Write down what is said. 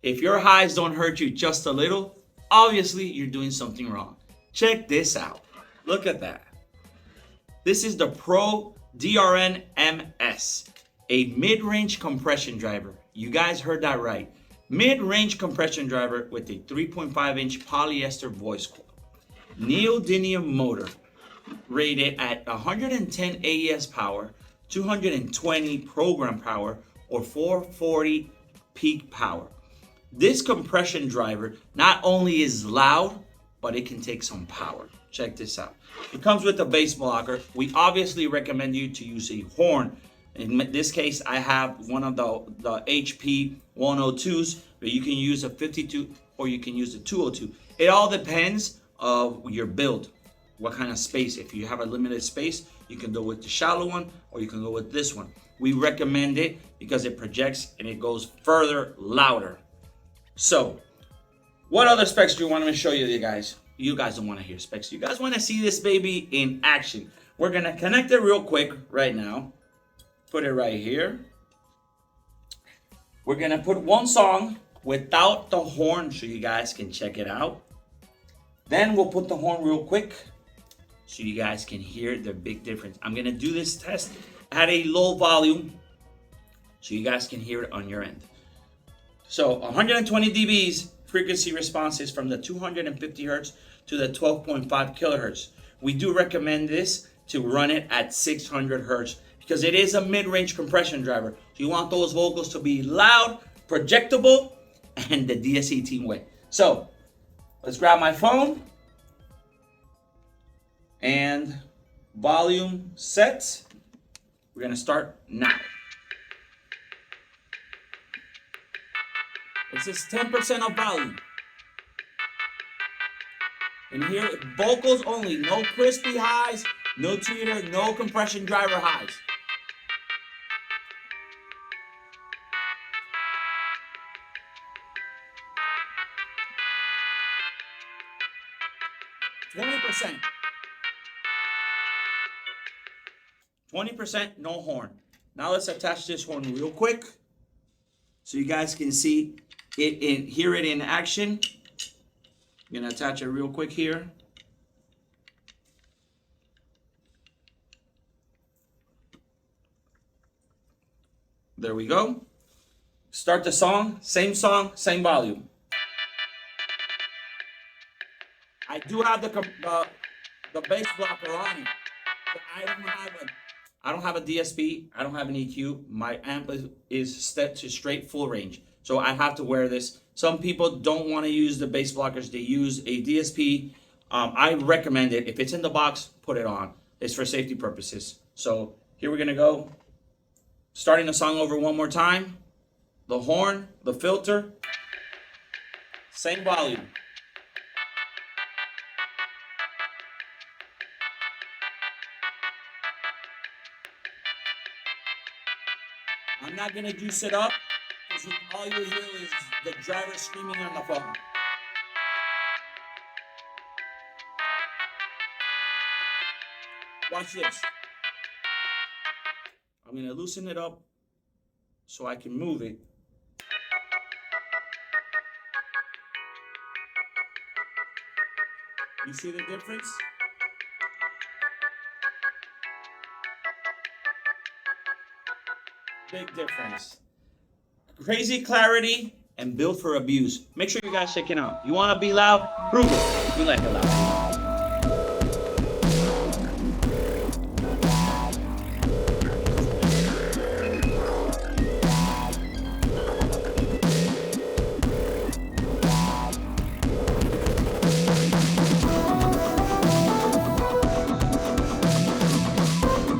If your highs don't hurt you just a little, obviously you're doing something wrong. Check this out. Look at that. This is the PRO-DRNMS, a mid-range compression driver. You guys heard that right. Mid-range compression driver with a 3.5-inch polyester voice coil. Neodymium motor rated at 110 AES power, 220 program power, or 440 peak power. This compression driver not only is loud, but it can take some power. Check this out. It comes with a bass blocker. We obviously recommend you to use a horn. In this case, I have one of the HP 102s, but you can use a 52 or you can use a 202. It all depends of your build, what kind of space. If you have a limited space, you can go with the shallow one or you can go with this one. We recommend it because it projects and it goes further, louder. So, what other specs do you want me to show you guys? You guys don't want to hear specs. You guys want to see this baby in action. We're going to connect it real quick right now. Put it right here. We're going to put one song without the horn so you guys can check it out. Then we'll put the horn real quick so you guys can hear the big difference. I'm going to do this test at a low volume so you guys can hear it on your end. So 120 dBs frequency responses from the 250 hertz to the 12.5 kilohertz. We do recommend this to run it at 600 hertz because it is a mid-range compression driver. So you want those vocals to be loud, projectable, and the DS18 way. So let's grab my phone and volume set. We're gonna start now. This is 10% of volume. And here, vocals only, no crispy highs, no tweeter, no compression driver highs. %. 20% no horn. Now let's attach this horn real quick so you guys can see it hear it in action. I'm gonna attach it real quick here. There we go. Start the song, same volume. I do have the bass blocker on it. But I don't have a DSP. I don't have an EQ. My amp is set to straight full range. So I have to wear this. Some people don't want to use the bass blockers. They use a DSP. I recommend it. If it's in the box, put it on. It's for safety purposes. So here we're going to go. Starting the song over one more time. The horn, the filter, same volume. I'm not going to juice it up because all you hear is the driver screaming on the phone. Watch this. I'm going to loosen it up so I can move it. You see the difference? Big difference. Crazy clarity and built for abuse. Make sure you guys check it out. You want to be loud? Prove it. We like it loud.